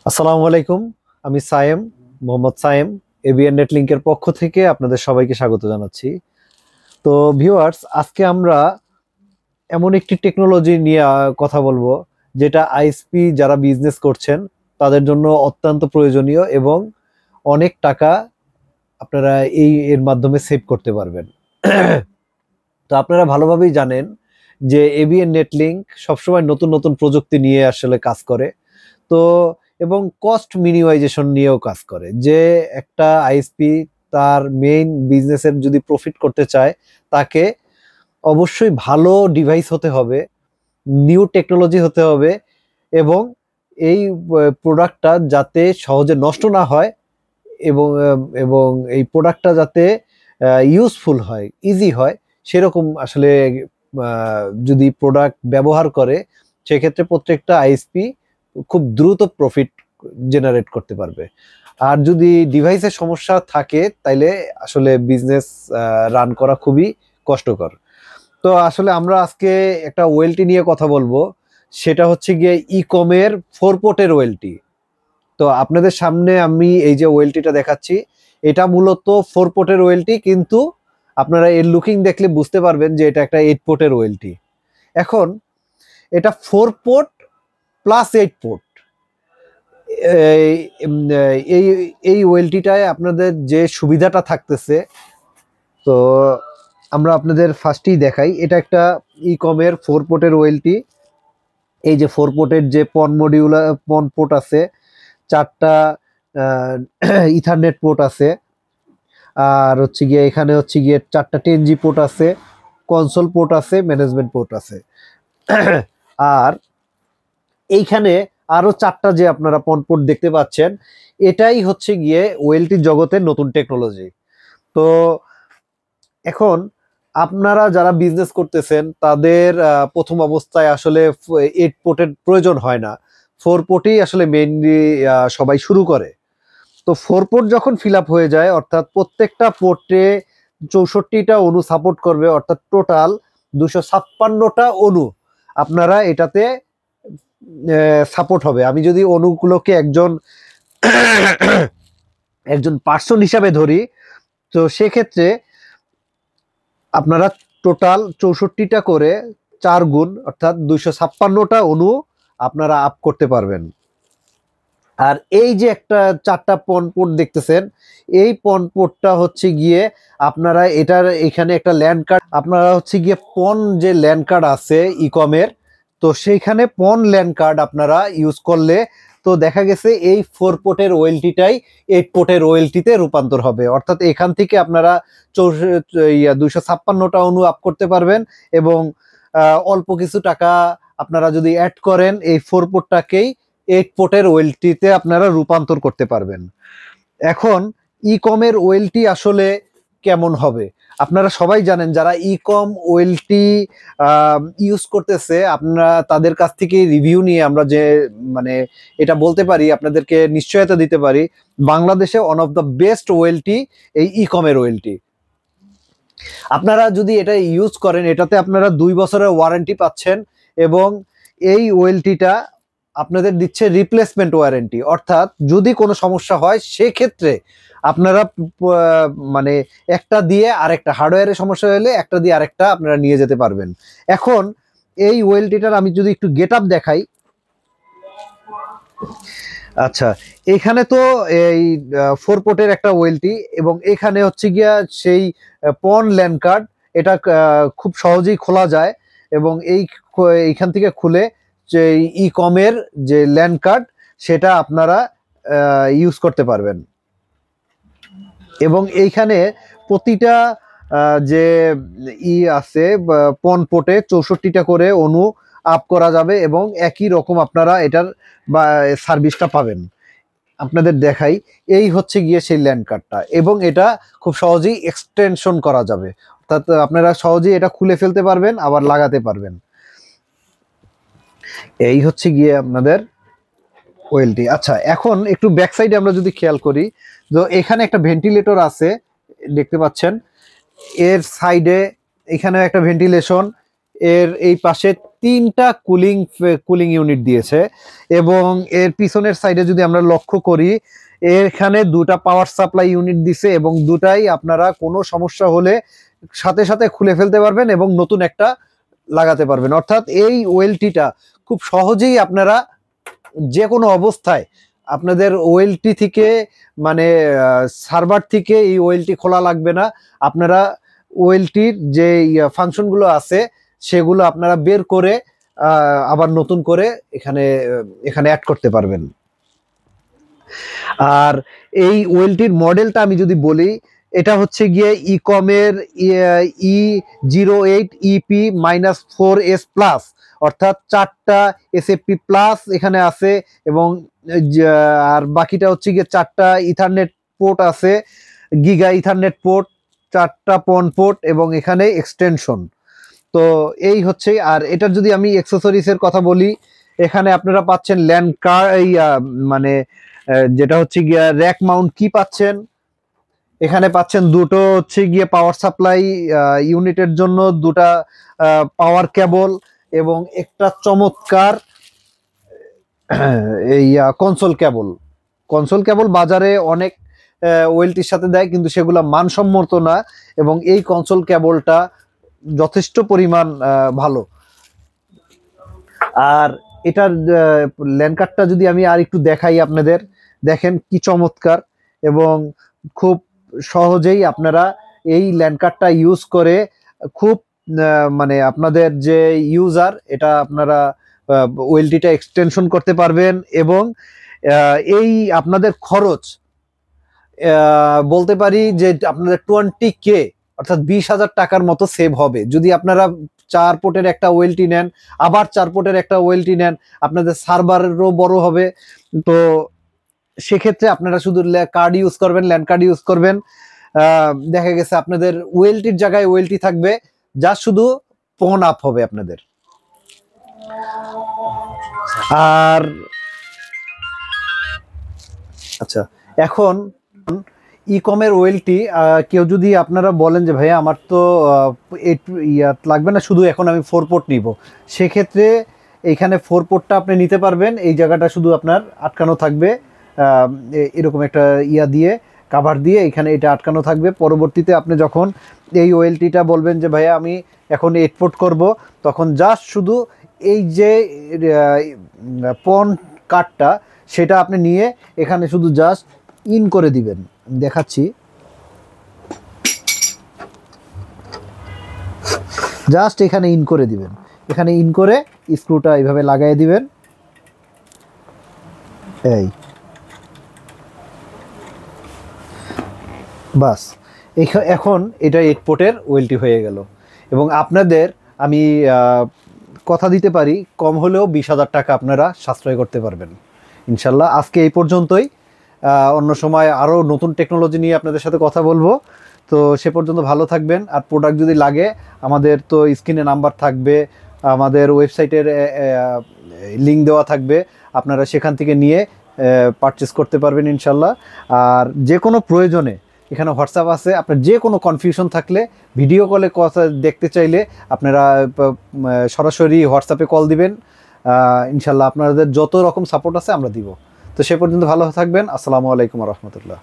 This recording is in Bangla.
আসসালামু আলাইকুম। আমি সায়েম, মোহাম্মদ সায়েম। এবিএন নেটলিংকের পক্ষ থেকে আপনাদের সবাইকে স্বাগত জানাচ্ছি। তো ভিউয়ার্স, আজকে আমরা এমন একটি টেকনোলজি নিয়ে কথা বলবো, যেটা আইএসপি যারা বিজনেস করছেন তাদের জন্য অত্যন্ত প্রয়োজনীয় এবং অনেক টাকা আপনারা এর মাধ্যমে সেভ করতে পারবেন। তো আপনারা ভালোভাবেই জানেন যে এবিএন নেটলিংক সবসময় নতুন নতুন প্রযুক্তি নিয়ে আসলে কাজ করে। তো এবং কস্ট মিনিমাইজেশন নিয়েও কাজ করে, যে একটা আইএসপি তার মেইন বিজনেসের যদি প্রফিট করতে চায়, তাকে অবশ্যই ভালো ডিভাইস হতে হবে, নিউ টেকনোলজি হতে হবে, এবং এই প্রোডাক্টটা যাতে সহজে নষ্ট না হয়, এবং এবং এই প্রোডাক্টটা যাতে ইউজফুল হয়, ইজি হয়, সেরকম আসলে যদি প্রোডাক্ট ব্যবহার করে, সেক্ষেত্রে প্রত্যেকটা আইএসপি খুব দ্রুত প্রফিট জেনারেট করতে পারবে। আর যদি ডিভাইসের সমস্যা থাকে, তাইলে আসলে বিজনেস রান করা খুবই কষ্টকর। তো আসলে আমরা আজকে একটা ওয়েলটি নিয়ে কথা বলবো, সেটা হচ্ছে গিয়ে ইকমের 4 পোর্টের ওয়েলটি। তো আপনাদের সামনে আমি এই যে ওয়েলটিটা দেখাচ্ছি, এটা মূলত 4 পোর্টের ওয়েলটি, কিন্তু আপনারা এর লুকিং দেখলে বুঝতে পারবেন যে এটা একটা 8 পোর্টের ওয়েলটি। এখন এটা 4 পোর্ট প্লাস 8 পোর্ট। এই এই এই ওয়েলটিটায় আপনাদের যে সুবিধাটা থাকতেছে, তো আমরা আপনাদের ফার্স্টেই দেখাই। এটা একটা ইকমের 4 পোর্টের ওয়েলটি। এই যে 4 পোর্টের যে পন পোর্ট আছে, 4টা ইথারনেট পোর্ট আছে, আর হচ্ছে গিয়ে এখানে হচ্ছে গিয়ে 4টা 10G পোর্ট আছে, কনসোল পোর্ট আছে, ম্যানেজমেন্ট পোর্ট আছে। আর এইখানে আরো 4টা যে আপনারা পন পোর্ট দেখতে পাচ্ছেন, এটাই হচ্ছে গিয়ে ওয়েলটি জগতের নতুন টেকনোলজি। তো এখন আপনারা যারা বিজনেস করতেছেন, তাদের প্রথম অবস্থায় আসলে 8 পোর্টের প্রয়োজন হয় না, 4 পোর্টেই আসলে মেইনলি সবাই শুরু করে। তো 4 পোর্ট যখন ফিল আপ হয়ে যায়, অর্থাৎ প্রত্যেকটা পোর্টে 64টা অণু সাপোর্ট করবে, অর্থাৎ টোটাল 256টা অণু আপনারা এটাতে সাপোর্ট হবে। আমি যদি অণুগুলোকে একজন একজন পার্সন হিসাবে ধরি, তো সেক্ষেত্রে আপনারা টোটাল 64টা করে 4 গুণ, অর্থাৎ 256টা অণু আপনারা আপ করতে পারবেন। আর এই যে একটা 4টা পন পোর্ট দেখতেছেন, এই পন পোর্টটা হচ্ছে গিয়ে আপনারা এটার এখানে একটা ল্যান্ড কার্ড, আপনারা হচ্ছে গিয়ে পন যে ল্যান্ড কার্ড আছে ইকমের, তো সেইখানে পন ল্যান্ড কার্ড আপনারা ইউজ করলে, তো দেখা গেছে এই 4 পোর্টের ওয়েলটিটাই 8 পোর্টের ওয়েলটিতে রূপান্তর হবে। অর্থাৎ এখান থেকে আপনারা 256টা অণু আপ করতে পারবেন, এবং অল্প কিছু টাকা আপনারা যদি অ্যাড করেন, এই 4 পোর্টটাকেই 8 পোর্টের ওয়েলটিতে আপনারা রূপান্তর করতে পারবেন। এখন ইকমের ওয়েলটি আসলে কেমন হবে, আপনারা সবাই জানেন। যারা ইকম ওয়েলটি ইউজ করতেছে, আপনারা তাদের কাছ থেকে রিভিউ নিয়ে আমরা যে মানে এটা বলতে পারি, আপনাদেরকে নিশ্চয়তা দিতে পারি, বাংলাদেশে ওয়ান অফ দ্য বেস্ট ওয়েলটি এই ইকমের ওয়েলটি। আপনারা যদি এটা ইউজ করেন, এটাতে আপনারা 2 বছরের ওয়ারেন্টি পাচ্ছেন, এবং এই ওয়েলটিটা আপনাদের দিচ্ছে রিপ্লেসমেন্ট ওয়ারেন্টি। অর্থাৎ যদি কোনো সমস্যা হয়, সেক্ষেত্রে আপনারা মানে একটা দিয়ে আরেকটা, হার্ডওয়্যারের সমস্যা হলে একটা দিয়ে আরেকটা আপনারা নিয়ে যেতে পারবেন। এখন এই ওয়েলটিটার আমি যদি একটু গেট আপ দেখাই, আচ্ছা, এখানে তো এই 4 পোর্টের একটা ওয়েলটি, এবং এখানে হচ্ছে গিয়া সেই পন ল্যান্ড কার্ড। এটা খুব সহজেই খোলা যায়, এবং এইখান থেকে খুলে যে ইকমের যে ল্যান্ড কার্ড, সেটা আপনারা ইউজ করতে পারবেন। এবং এইখানে প্রতিটা যে আছে পন পোর্টে 64টা করে অণু আপ করা যাবে, এবং একই রকম আপনারা এটার সার্ভিসটা পাবেন। আপনাদের দেখাই, এই হচ্ছে গিয়ে সেই ল্যান্ড কার্ডটা, এবং এটা খুব সহজেই এক্সটেনশন করা যাবে, অর্থাৎ আপনারা সহজেই এটা খুলে ফেলতে পারবেন, আবার লাগাতে পারবেন। এই হচ্ছে গিয়ে আপনাদের ওয়েলটি। আচ্ছা, এখন একটু ব্যাক সাইডে আমরা যদি খেয়াল করি, তো এখানে একটা ভেন্টিলেটর আছে, দেখতে পাচ্ছেন। এর সাইডে এখানে একটা ভেন্টিলেশন, এর এই পাশে তিনটা কুলিং ইউনিট দিয়েছে, এবং এর পিছনের সাইডে যদি আমরা লক্ষ্য করি, এখানে দুটা পাওয়ার সাপ্লাই ইউনিট দিছে, এবং দুটাই আপনারা কোনো সমস্যা হলে সাথে সাথে খুলে ফেলতে পারবেন এবং নতুন একটা লাগাতে পারবেন। অর্থাৎ এই ওয়েলটিটা খুব সহজেই আপনারা যে কোনো অবস্থায় আপনাদের ওয়েলটি থেকে মানে সার্ভার থেকে এই ওয়েলটি খোলা লাগবে না। আপনারা ওয়েলটির যে ফাংশনগুলো আছে সেগুলো আপনারা বের করে আবার নতুন করে এখানে অ্যাড করতে পারবেন। আর এই ওয়েলটির মডেলটা আমি যদি বলি, এটা হচ্ছে গিয়ে ইকমের E08EP-4S+, অর্থাৎ 4টা SFP প্লাস এখানে আছে, এবং আর বাকিটা হচ্ছে গিয়ে 4টা ইথারনেট পোর্ট আছে, গিগা ইথারনেট পোর্ট, 4টা পন পোর্ট, এবং এখানে এক্সটেনশন। তো এই হচ্ছে। আর এটার যদি আমি অ্যাক্সেসরিজের কথা বলি, এখানে আপনারা পাচ্ছেন ল্যান্ড মানে যেটা হচ্ছে গিয়া র্যাক মাউন্ট কি পাচ্ছেন, এখানে পাচ্ছেন দুটো হচ্ছে গিয়ে পাওয়ার সাপ্লাই ইউনিটের জন্য দুটা পাওয়ার কেবল, এবং একটা চমৎকার এই কনসোল কেবল বাজারে অনেক ওয়েলটির সাথে দেয়, কিন্তু সেগুলো মানসম্মত না, এবং এই কনসোল কেবলটা যথেষ্ট পরিমাণ ভালো। আর এটার ল্যান্ড কার্ডটা যদি আমি আর একটু দেখাই আপনাদের, দেখেন কি চমৎকার, এবং খুব সহজেই আপনারা এই ল্যান্ড কার্ডটা ইউজ করে খুব মানে আপনাদের যে ইউজার, এটা আপনারা ওয়েলটিটা এক্সটেনশন করতে পারবেন, এবং এই আপনাদের খরচ বলতে পারি যে আপনাদের 20K অর্থাৎ 20,000 টাকার মতো সেভ হবে যদি আপনারা 4 পোর্টের একটা ওয়েলটি নেন, আবার 4 পোর্টের একটা ওয়েলটি নেন, আপনাদের সার্ভারেরও বড় হবে। তো সেক্ষেত্রে আপনারা শুধু কার্ড ইউজ করবেন, ল্যান্ড কার্ড ইউজ করবেন, দেখা গেছে আপনাদের ওয়েলটির জায়গায় ওয়েলটি থাকবে, যা শুধু পন আপ হবে আপনাদের। আর আচ্ছা, এখন ইকমের ওয়েলটি কেউ যদি আপনারা বলেন যে ভাইয়া আমার তো লাগবে না, শুধু এখন আমি 4 পোর্ট নিব, সেক্ষেত্রে এইখানে 4 পোর্টটা আপনি নিতে পারবেন। এই জায়গাটা শুধু আপনার আটকানো থাকবে এরকম একটা দিয়ে কাভার দিয়ে, এখানে এটা আটকানো থাকবে। পরবর্তীতে আপনি যখন এই ওয়েলটিটা বলবেন যে ভাইয়া আমি এখন 8 পোর্ট করব, তখন জাস্ট শুধু এই যে পন কার্ডটা সেটা আপনি নিয়ে এখানে শুধু জাস্ট ইন করে দিবেন। দেখাচ্ছি, জাস্ট এখানে ইন করে দিবেন, এখানে ইন করে স্ক্রুটা এইভাবে লাগাই দিবেন, এই বাস। এখন এটা 8 পোর্টের ওয়েলটি হয়ে গেল, এবং আপনাদের আমি কথা দিতে পারি কম হলেও 20,000 টাকা আপনারা সাশ্রয় করতে পারবেন ইনশাল্লাহ। আজকে এই পর্যন্তই, অন্য সময় আরও নতুন টেকনোলজি নিয়ে আপনাদের সাথে কথা বলবো। তো সে পর্যন্ত ভালো থাকবেন। আর প্রোডাক্ট যদি লাগে আমাদের তো স্ক্রিনে নাম্বার থাকবে, আমাদের ওয়েবসাইটের লিঙ্ক দেওয়া থাকবে, আপনারা সেখান থেকে নিয়ে পারচেস করতে পারবেন ইনশাল্লাহ। আর যে কোনো প্রয়োজনে এখানে হোয়াটসঅ্যাপ আছে, আপনার যে কোনো কনফিউশন থাকলে, ভিডিও কলে কথা দেখতে চাইলে আপনারা সরাসরি হোয়াটসঅ্যাপে কল দিবেন, ইনশাল্লাহ আপনাদের যত রকম সাপোর্ট আছে আমরা দিব। তো সে পর্যন্ত ভালো থাকবেন। আসসালামু আলাইকুম রহমতুল্লাহ।